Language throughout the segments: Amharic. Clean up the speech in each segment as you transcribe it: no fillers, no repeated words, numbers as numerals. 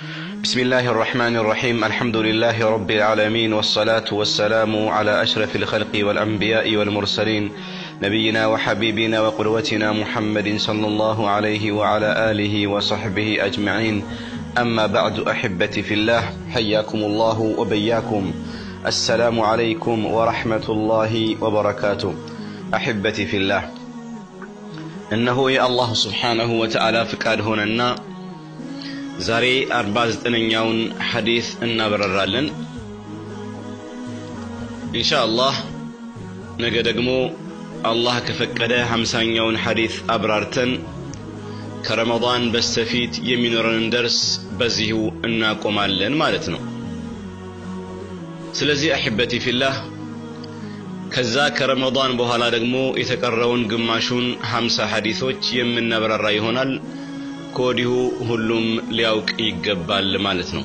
بسم الله الرحمن الرحيم. الحمد لله رب العالمين، والصلاة والسلام على أشرف الخلق والأنبياء والمرسلين، نبينا وحبيبنا وقدوتنا محمد صلى الله عليه وعلى آله وصحبه أجمعين. أما بعد أحبتي في الله، حياكم الله وبياكم. السلام عليكم ورحمة الله وبركاته. أحبتي في الله، إنه يا الله سبحانه وتعالى فقاد هنا ዛሬ 49ኛውን ሐዲስ እናበረራለን ኢንሻአላህ። ነገ ደግሞ አላህ ከፈቀደ 50ኛውን ሐዲስ አብራርተን ከረመዳን በስተፊት የሚኖረን ደርስ በዚሁ እናቆማለን ማለት ነው። ስለዚህ አህበቲ ፊላህ ከዛ ከረመዳን በኋላ ደግሞ የተቀረውን ግማሹን 50 ሐዲሶች የምናበራራ ይሆናል። ኮዲሁ ሁሉም ሊያውቅ ይገባል ማለት ነው።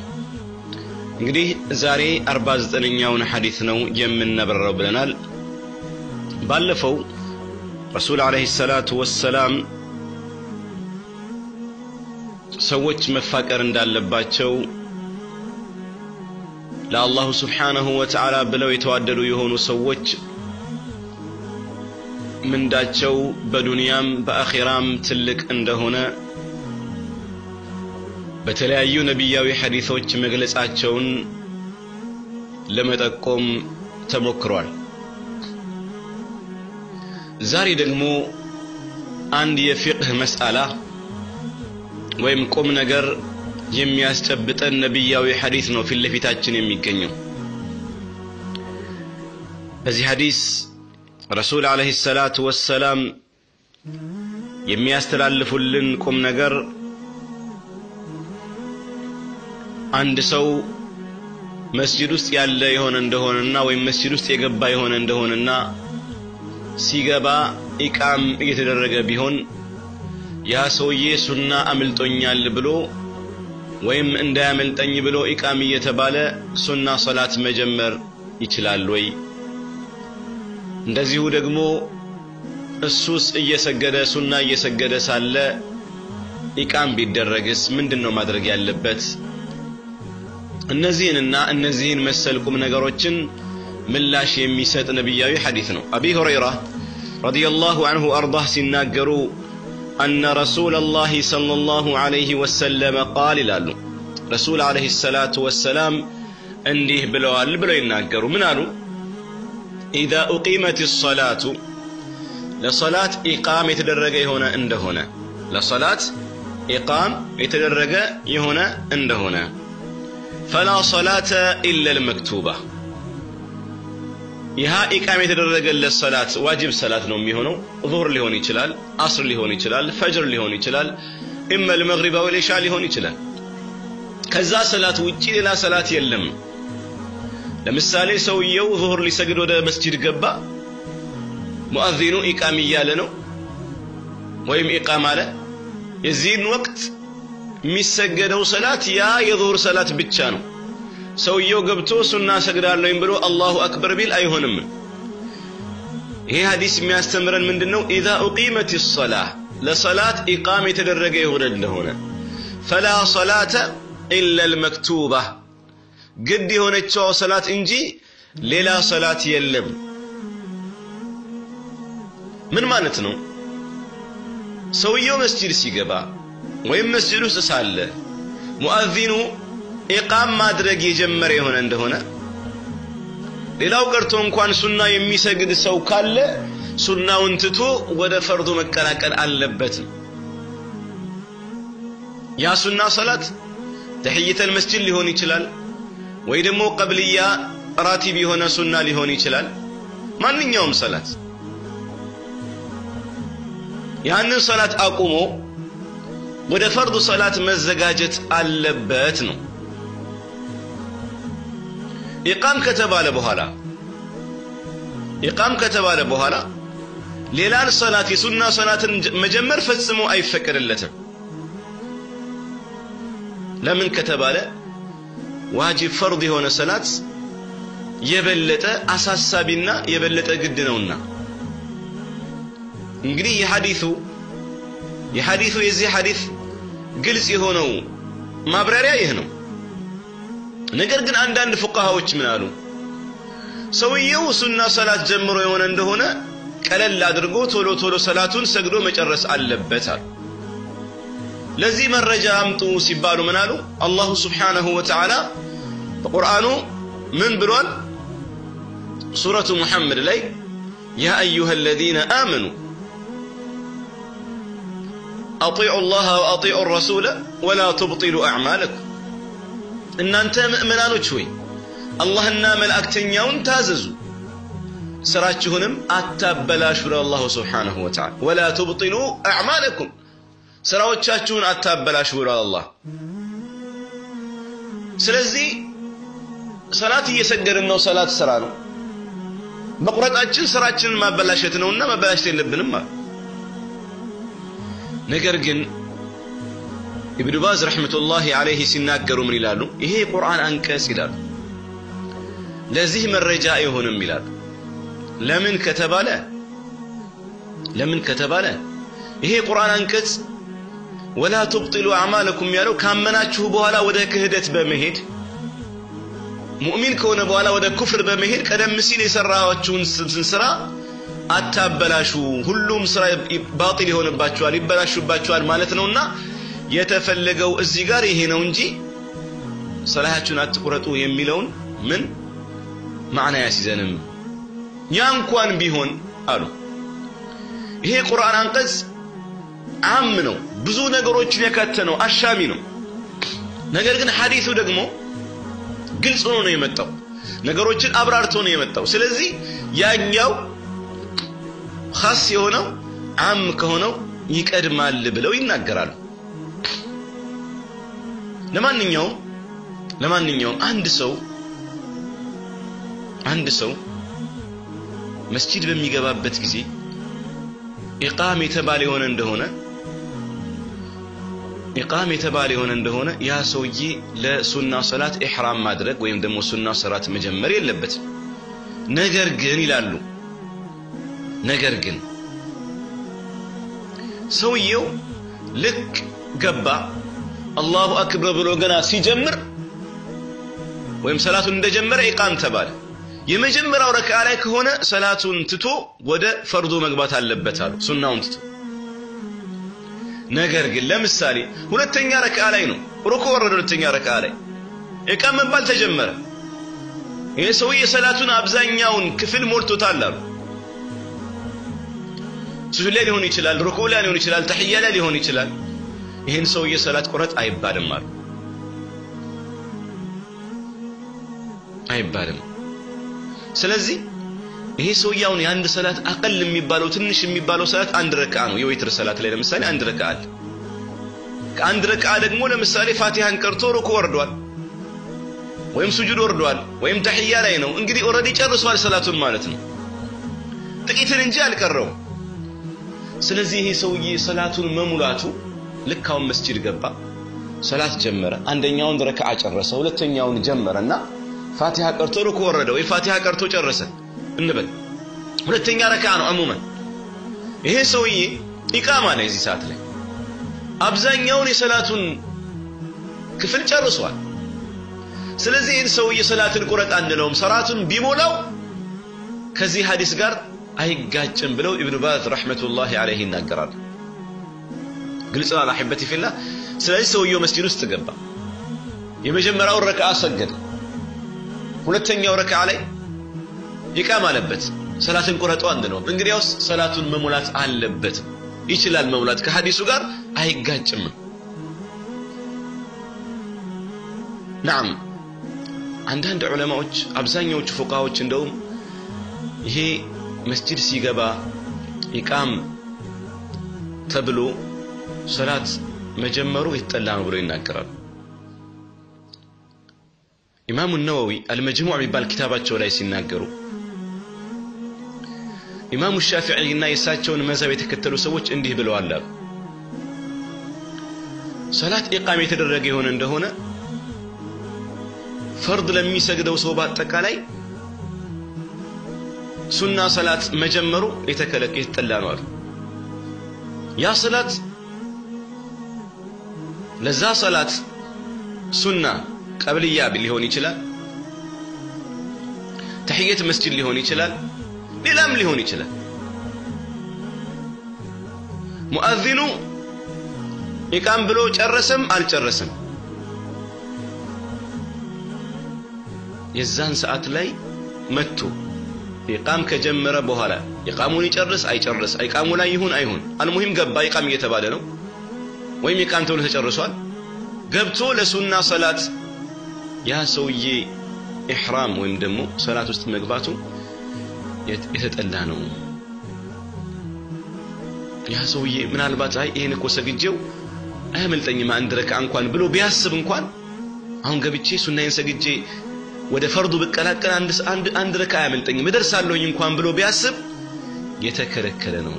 እንግዲህ ዛሬ 49ኛውን ሐዲስ ነው የምናበራራው ብለናል። ባለፈው ረሱል አለይሂ ሰላቱ ወሰላም ሰዎች መፋቀር እንዳለባቸው ለአላሁ ሱብሓነሁ ወተዓላ ብለው የተዋደዱ የሆኑ ሰዎች ምንዳቸው በዱንያም በአኺራም ትልቅ እንደሆነ በተለያዩ ነብያዊ ሐዲሶች መግለጻቸውን ለመጠቆም ተሞክሯል። ዛሬ ደግሞ አንድ የፊቅህ መስአላ ወይም ቁም ነገር የሚያስጨብጠን ነብያዊ ሐዲስ ነው ፊት ለፊታችን የሚገኘው። በዚህ ሐዲስ ረሱል አለይሂ ሰላቱ ወሰላም የሚያስተላልፉልን ቁም ነገር አንድ ሰው መስጂድ ውስጥ ያለ የሆነ እንደሆነና ወይም መስጂድ ውስጥ የገባ የሆነ እንደሆነና ሲገባ ኢቃም እየተደረገ ቢሆን ያ ሰውዬ ሱና አምልጦኛል ብሎ ወይም እንዳያመልጠኝ ብሎ ኢቃም እየተባለ ሱና ሶላት መጀመር ይችላል ወይ? እንደዚሁ ደግሞ እሱስ እየሰገደ ሱና እየሰገደ ሳለ ኢቃም ቢደረግስ ምንድነው ማድረግ ያለበት? እነዚህንና እነዚህን መሰል ቁም ነገሮችን ምላሽ የሚሰጥ ነብያዊ ሐዲስ ነው። አቢ ሁረይራ ረዲየላሁ ዐንሁ አርዳህ ሲናገሩ أن رسول الله صلى الله عليه وسلم قال ይላሉ። ረሱል አለይሂ ሰላቱ ወሰላም እንዲህ ብለዋል ብለው ይናገሩ። ምን አሉ? إذا أقيمت الصلاة ለሶላት ኢቃም የተደረገ የሆነ እንደሆነ ለሶላት ኢቃም የተደረገ የሆነ እንደሆነ فلا صلاة إلا المكتوبة ይሃ ኢቃም የተደረገለት ሶላት ዋጅብ ሶላት ነው የሚሆነው። ዙህር ሊሆን ይችላል፣ አስር ሊሆን ይችላል፣ ፈጅር ሊሆን ይችላል፣ ኢማ المغرب او العشاء ሊሆን ይችላል። ከዛ ሶላት ውጪ ሌላ ሶላት የለም። ለምሳሌ ሰውየው ዙህር ሊሰግድ ወደ መስጂድ ገባ፣ ሙአዚኑ ኢቃም እያለ ነው ወይም ኢቃም አለ። የዚህን ወቅት የሚሰገደው ሶላት ያ የዙህር ሶላት ብቻ ነው። ሰውየው ገብቶ ሱና ሰግዳለሁኝ ብሎ አላሁ አክበር ቢል አይሆንም። ይሄ ሐዲስ የሚያስተምረን ምንድነው? اذا اقيمت الصلاه ለሶላት ኢቃም የተደረገ ይሆነ እንደሆነ فلا صلاه الا المكتوبه ግድ የሆነችው ሶላት እንጂ ሌላ ሶላት የለም። ምን ማለት ነው? ሰውየው መስጂድ ሲገባ ወይም መስጂድ ውስጥ ሳለ ሙአዚኑ ኢቃም ማድረግ የጀመረ የሆነ እንደሆነ ሌላው ቀርቶ እንኳን ሱና የሚሰግድ ሰው ካለ ሱናውን ትቶ ወደ ፈርዱ መቀላቀል አለበት። ያ ሱና ሶላት ተህይተል መስጂድ ሊሆን ይችላል ወይ ደግሞ ቀብልያ ራቲብ የሆነ ሱና ሊሆን ይችላል። ማንኛውም ሶላት ያንን ሶላት አቁሞ ወደ ፈርዱ ሶላት መዘጋጀት አለበት ነው። ኢቃም ከተባለ በኋላ ሌላን ሶላት የሱና ሶላትን መጀመር ፈጽሞ አይፈቀድለትም። ለምን ከተባለ ዋጅብ ፈርድ የሆነ ሶላት የበለጠ አሳሳቢና የበለጠ ግድ ነውና። እንግዲህ የሐዲሱ የዚህ ሐዲስ ግልጽ የሆነው ማብራሪያ ይሄ ነው ነገር ግን አንዳንድ ፉቃሃዎች ምን አሉ ሰውየው ሱና ሰላት ጀምሮ የሆነ እንደሆነ ቀለል አድርጎ ቶሎ ቶሎ ሰላቱን ሰግዶ መጨረስ አለበት አሉ ለዚህ መረጃ አምጡ ሲባሉ ምን አሉ አላህ Subhanahu Wa Ta'ala በቁርአኑ ምን ብሏል ሱረቱ ሙሐመድ ላይ ያ አዩሃ الذين آمنوا اطيعوا الله واطيعوا الرسول ولا تبطلوا اعمالكم እናንተ ሙእሚናኖች ሆይ አላህና መልእክተኛውን ታዘዙ ስራችሁንም አታበላሹ ለአላህ Subhanahu Wa Ta'ala ولا تبطلوا اعمالكم ስራዎቻችሁን አታበላሹ ለአላህ ስለዚህ ሰላት እየሰገድን ነው ሰላት ስራ ነው መቁረጣችን ስራችንን ማበላሸት ነውና ማበላሸት የለብንም ነገር ግን ኢብኑ ባዝ ረህመቱላሂ ዐለይሂ ሲናገሩ ምን ይላሉ ይሄ ቁርአን አንቀጽ ይላሉ ለዚህ መረጃ አይሆንም ይላሉ ለምን ከተባለ ይሄ ቁርአን አንቀጽ ولا تبطلوا اعمالكم ያለው ካመናችሁ በኋላ ወደ ክህደት በመሄድ ሙእሚን ከሆነ በኋላ ወደ ኩፍር በመሄድ ቀደም ሲል የሰራዋችሁን ስራ አታበላሹ ሁሉም ስራ ባጢል ይሆንባችኋል ይበላሹባችኋል ማለት ነውና የተፈለገው እዚህ ጋር ይሄ ነው እንጂ ሰላታችሁን አትቁረጡ የሚለውን ምን ማዕና ያስይዘንም ያ እንኳን ቢሆን አሉ ይሄ ቁርአን አንቀጽ ዓም ነው ብዙ ነገሮችን ያካተነው አሻሚ ነው ነገር ግን ሐዲሱ ደግሞ ግልጽ ሆኖ ነው የመጣው ነገሮችን አብራርቶ ነው የመጣው ስለዚህ ያኛው ኻስ የሆነው ዓም ከሆነው ይቀድማል ብለው ይናገራሉ ለማንኛውም አንድ ሰው መስጂድ በሚገባበት ጊዜ ኢቃም የተባለ የሆነ እንደሆነ ያ ሰውዬ ለሱና ሶላት ኢህራም ማድረግ ወይም ደግሞ ሱና ሶላት መጀመር የለበት ነገር ግን ሰውየው ልክ ገባ አላሁ አክበር ብሎ ገና ሲጀምር ወይም ሰላቱን እንደጀመረ ኢቃም ተባለ የመጀመሪያው ረክዓ ላይ ከሆነ ሰላቱን ትቶ ወደ ፈርዱ መግባት አለበት አሉ ሱናውን ትቶ ነገር ግን ለምሳሌ ሁለተኛ ረክዓ ላይ ነው ሩኩዕ ወረደ ሁለተኛ ረክዓ ላይ ኢቃም መባል ተጀመረ ይሄ ሰውዬ ሰላቱን አብዛኛውን ክፍል ሞልቶታል አሉ ሱጁድ ላይ ሊሆን ይችላል ሩኩዕ ላይ ሊሆን ይችላል ተህያ ላይ ሊሆን ይችላል ይሄን ሰውዬ ሰላት ቁረጥ አይባልም ስለዚህ ይሄ ሰውያውን የአንድ ሰላት አቀል የሚባለው ትንሽ የሚባለው ሰላት አንድ ረክዓ ነው የዊትር ሰላት ላይ ለምሳሌ አንድ ረክዓ አለ ከአንድ ረክዓ ደግሞ ለምሳሌ ፋቲሃን ቀርቶ ሩኩዕ ወርዷል ወይም ሱጁድ ወርዷል ወይም ተህያ ላይ ነው እንግዲህ ኦሬዲ ጨርሷል ሰላቱን ማለት ነው ጥቂትን እንጂ አልቀረው ስለዚህ ይሄ ሰውዬ ሰላቱን መሙላቱ ልካውን መስጂድ ገባ ሰላት ጀመረ አንደኛውን ረክዓ ጨረሰ ሁለተኛውን ጀመረና ፋቲሃ ቀርቶ ሩኩዕ ወረደ ወይ ፋቲሃ ቀርቶ ጨረሰ እንበል ሁለተኛ ረክዓ ነው አሙመን ይሄ ሰውዬ ኢቃማ ላይ እዚህ ሰዓት ላይ አብዛኛውን የሰላቱን ክፍል ጨርሷል ስለዚህ ይሄን ሰውዬ ሰላትን ቁረጥ አንለውም ሰላቱን ቢሞላው ከዚህ ሐዲስ ጋር አይጋጭም ብለው ኢብኑ ባዝ ረህመቱላሂ ዐለይሂ ይናገራሉ ግልጽ ነው አህበቲ ፊላህ ስለዚህ ሰውዬው መስጂድ ውስጥ ገባ የመጀመሪያው ረክዓ ሰገደ ሁለተኛው ረክዓ ላይ ኢቃም አለበት ሰላትን ቁረጡ አንደው እንግዲያውስ ሰላቱን መሙላት አለበት ይችላል መሙላት ከሐዲሱ ጋር አይጋጭም نعم አንዳንድ ዑለማዎች አብዛኛዎቹ ፉቃዎች እንደውም ይሄ መስጂድ ሲገባ ኢቃም ተብሎ ሰላት መጀመሩ ይተላ ነው ብሎ ይናገራሉ ኢማሙ ነወዊ አልመጅሙዕ የሚባል ኪታባቸው ላይ ሲናገሩ ኢማሙ ሻፊዒና የሳቸውን መዝሀብ የተከተሉ ሰዎች እንዲህ ብለዋል ሰላት ኢቃም የተደረገ ይሆን እንደሆነ ፈርድ ለሚሰግደው ሰው በአጠቃላይ ሱና ሰላት መጀመሩ የተከለከለ ነው አሉ ያ ሰላት ለዛ ሰላት ሱና ቀብልያ ሊሆን ይችላል ተህiyat መስጂድ ሊሆን ይችላል ሌላም ሊሆን ይችላል ሙአዚኑ ኢቃም ብሎ ጨረሰም አልጨረሰም የዛን ሰዓት ላይ መጥቶ ኢቃም ከጀመረ በኋላ ኢቃሙን ይጨርስ አይጨርስ ኢቃሙ ላይ ይሁን አይሁን አልሙሂም ገባ ኢቃም እየተባለ ነው ወይም ኢቃም ተብሎ ተጨርሷል ገብቶ ለሱና ሶላት ያ ሰውዬ ኢህራም ወይም ደግሞ ሶላት ውስጥ መግባቱ የተጠላ ነው ያ ሰውዬ ምናልባት አይ ይሄን እኮ ሰግጄው አያመልጠኝም አንድ ረካ እንኳን ብሎ ቢያስብ እንኳን አሁን ገብቼ ሱናዬን ሰግጄ ወደ ፈርዱ በቀላቀል አንድ ረካ አያመልጠኝም እደርሳለሁኝ እንኳን ብሎ ቢያስብ የተከለከለ ነው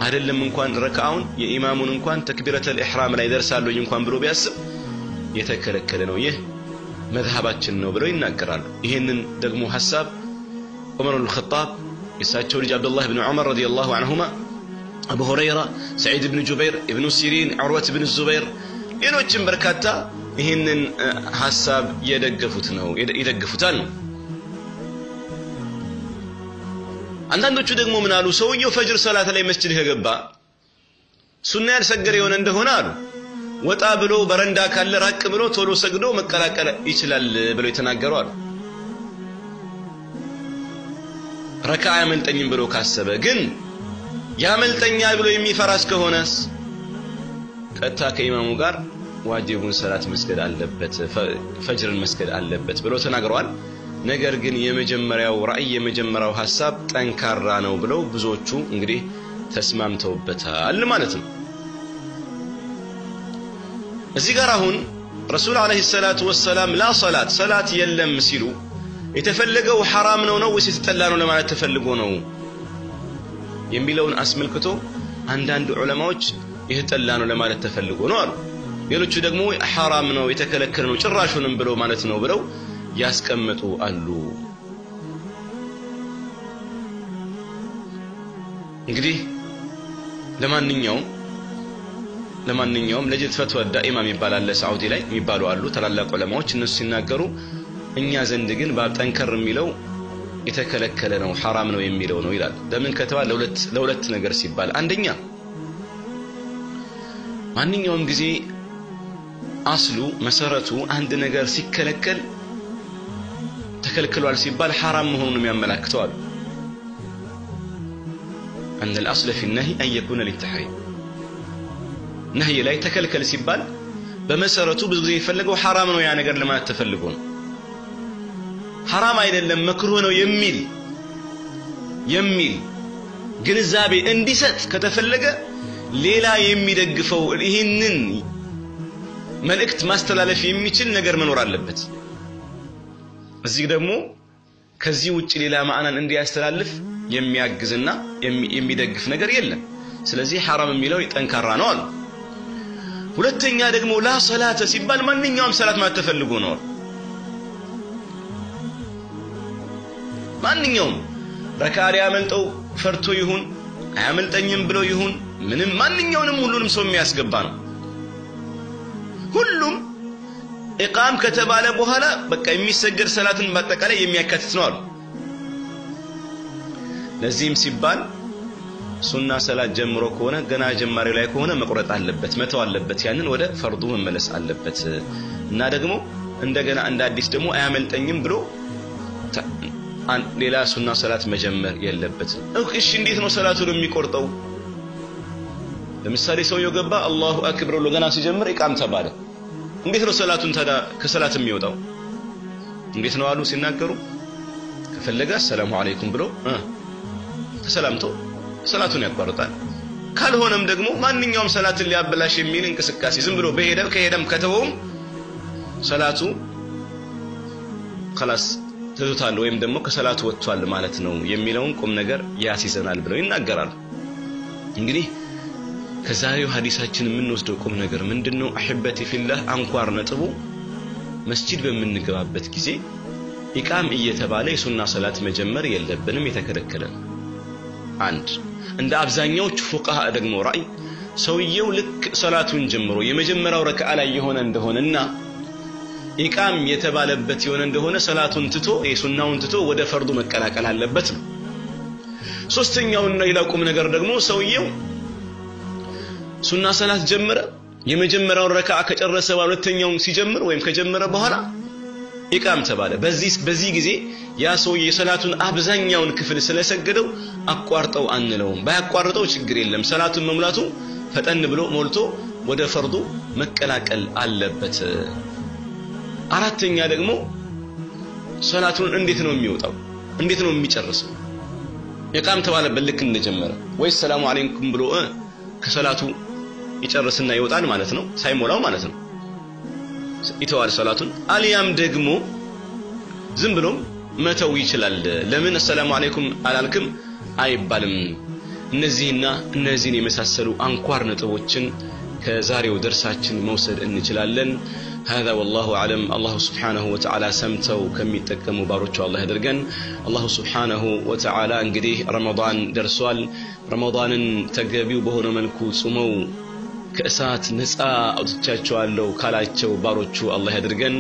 አይደለም እንኳን ረካውን የኢማሙን እንኳን ተክቢረተል ኢህራም ላይ ደርሳለሁኝ እንኳን ብሎ ቢያስብ የተከለከለ ነው ይህ መዝሐባችን ነው ብለው ይናገራሉ ይሄንን ደግሞ ሐሳብ ዑመር አልኸጣብ ኢሳቸው ልጅ አብዱላህ ኢብኑ ዑመር ረዲየላሁ ዐንሁማ አቡ ሁረይራ ሰዒድ ኢብኑ ጁበይር ኢብኑ ሲሪን ዑርወት ኢብኑ ዙበይር ሌሎችም በርካታ ይሄንን ሐሳብ ይደግፉታል አንዳንዶቹ ደግሞ ምን አሉ ሰውየው ፈጅር ሰላት ላይ መስጂድ ከገባ ሱና ያልሰገረ የሆነ እንደሆነ አሉ ወጣ ብሎ በረንዳ ካለ ራቅ ብሎ ቶሎ ሰግዶ መቀላቀል ይችላል ብለው የተናገሩ አሉ ረካ ያመልጠኝም ብሎ ካሰበ ግን ያመልጠኛል ብሎ የሚፈራስ ከሆነስ ቀጥታ ከኢማሙ ጋር ዋጅቡን ሰላት መስገድ አለበት ፈጅርን መስገድ አለበት ብለው ተናግረዋል ነገር ግን የመጀመሪያው ራእይ የመጀመሪያው ሐሳብ ጠንካራ ነው ብለው ብዙዎቹ እንግዲህ ተስማምተውበታል ማለት ነው እዚህ ጋር አሁን ረሱል አለይሂ ሰላቱ ወሰለም ላ ሰላት የለም ሲሉ የተፈለገው حرام ነው ወይስ የተጠላ ነው ለማለት ተፈልጎ ነው የሚለውን አስመልክቶ አንዳንድ ዑለማዎች የተጠላ ነው ለማለት ተፈልጎ ነው አሉ ሌሎቹ ደግሞ حرام ነው የተከለከለ ነው ጭራሹንም ብለው ማለት ነው ብለው ያስቀምጡ አሉ እንግዲህ ለማንኛውም ለጀት ፈትዋ ዳኢማ የሚባል ሳዑዲ ላይ የሚባሉ አሉ ተላላቅ ዑለማዎች እነሱ ሲናገሩ እኛ ዘንድ ግን ባጠንከር የሚለው የተከለከለ ነው حرام ነው የሚለው ነው ይላል ለምን ከተባለ ለሁለት ነገር ሲባል አንደኛ ማንኛውም ጊዜ አስሉ መሰረቱ አንድ ነገር ሲከለከል ተከልክሏል ሲባል حرام መሆኑን የሚያመለክተው አሉ ان الاصل في النهي ان يكون للتحريم نهي ላይ ተከልከል ሲባል በመሰረቱ ብዙ ጊዜ ይፈልገው حرام ነው ያ ነገር ለማለት ተፈልጎ ነው حرام አይደለም መክሩህ ነው የሚል ግንዛቤ እንዲሰጥ ከተፈለገ ሌላ የሚደግፈው ይሄንን መልእክት ማስተላለፍ የሚችል ነገር መኖር አለበት እዚህ ደግሞ ከዚህ ውጪ ሌላ ማዕናን እንዲያስተላልፍ የሚያግዝና የሚደግፍ ነገር የለም ስለዚህ حرام የሚለው ጠንካራ ነው አሉ ሁለተኛ ደግሞ ላ ሰላተ ሲባል ማንኛውም ሰላት ማለት ተፈልጎ ነው ማንኛውም ረካሪ ያመልጠው ፈርቶ ይሁን አያመልጠኝም ብሎ ይሁን ምንም ማንኛውንም ሁሉንም ሰው የሚያስገባ ነው ሁሉም ኢቃም ከተባለ በኋላ በቃ የሚሰገድ ሰላትን በአጠቃላይ የሚያካትት ነው አሉ ለዚህም ሲባል ሱና ሰላት ጀምሮ ከሆነ ገና ጀማሪው ላይ ከሆነ መቁረጥ አለበት መተው አለበት ያንን ወደ ፈርዱ መመለስ አለበት እና ደግሞ እንደገና እንደ አዲስ ደግሞ አያመልጠኝም ብሎ ሌላ ሱና ሰላት መጀመር የለበትም እሺ እንዴት ነው ሰላቱን የሚቆርጠው ለምሳሌ ሰውየው ገባ አላሁ አክበር ብሎ ገና ሲጀምር ኢቃም ተባለ እንዴት ነው ሰላቱን ታዲያ ከሰላት የሚወጣው እንዴት ነው አሉ ሲናገሩ ከፈለገ ሰላሙ አለይኩም ብሎ ተሰላምቶ ሰላቱን ያቋርጣል ካልሆነም ደግሞ ማንኛውም ሰላትን ሊያበላሽ የሚል እንቅስቃሴ ዝም ብሎ ከሄደም ከተወውም ሰላቱ خلاص ተዙታል ወይም ደግሞ ከሰላቱ ወጥቷል ማለት ነው የሚለውን ቁም ነገር ያሲዘናል ብለው ይናገራሉ እንግዲህ ከዛሬው ሐዲሳችን የምንወስደው ቁም ነገር ምንድነው አህበቲ ፊላህ አንኳር ነጥቡ መስጂድ በመንገባበት ጊዜ ኢቃም እየተባለ የሱና ሰላት መጀመር የለብንም የተከለከለ አንድ እንደ አብዛኛው ፉቃሃ ደግሞ ራይ ሰውየው ልክ ሰላቱን ጀምሮ የመጀመሪያው ረክዓ ላይ የሆነ እንደሆነና ኢቃም የተባለበት የሆነ እንደሆነ ሰላቱን ትቶ የሱናውን ትቶ ወደ ፈርዱ መቀላቀል አለበት ነው። ሶስተኛውና ሌላውም ነገር ደግሞ ሰውየው ሱና ሰላት ጀመረ የመጀመሪያውን ረክዓ ከጨረሰ ሁለተኛውን ሲጀምር ወይም ከጀመረ በኋላ ኢቃም ተባለ። በዚህ ጊዜ ያ ሰው የሰላቱን አብዛኛውን ክፍል ስለሰገደው አቋርጠው አንለውም። ባያቋርጠው ችግር የለም። ሰላቱን መሙላቱ ፈጠን ብሎ ሞልቶ ወደ ፈርዱ መቀላቀል አለበት። አራተኛ ደግሞ ሰላቱን እንዴት ነው የሚወጣው? እንዴት ነው የሚጨርሰው? ኢቃም ተባለበት ልክ እንደጀመረ ወይስ ሰላሙ አለይኩም ብሎ ከሰላቱ ይጨርስና ይወጣል ማለት ነው? ሳይሞላው ማለት ነው ይተዋል ሰላቱን። አልያም ደግሞ ዝም ብሎ መተው ይችላል። ለምን ሰላሙ አለይኩም አላልክም አይባልም። እነዚህና እነዚህን የመሳሰሉ አንኳር ነጥቦችን ከዛሬው ደርሳችን መውሰድ እንችላለን። هذا والله أعلم. الله سبحانه وتعالى سمتو كم يتكموا باروتشو الله يدرجن. الله سبحانه وتعالى انقديه رمضان درسوال رمضان تقابيو بهنا ملكو سمو كأسات نساء أو تتشاتشوالو كالاتشو باروتشو الله يدرجن.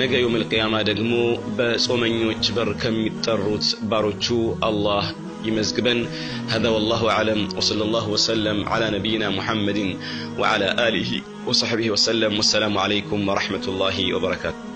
نجا يوم القيامة دقمو بسومنيو اجبر كم يتروت باروتشو الله يمزقبن. هذا والله أعلم وصلى الله وسلم على نبينا محمد وعلى آله وصحبه وسلم. والسلام عليكم ورحمة الله وبركاته.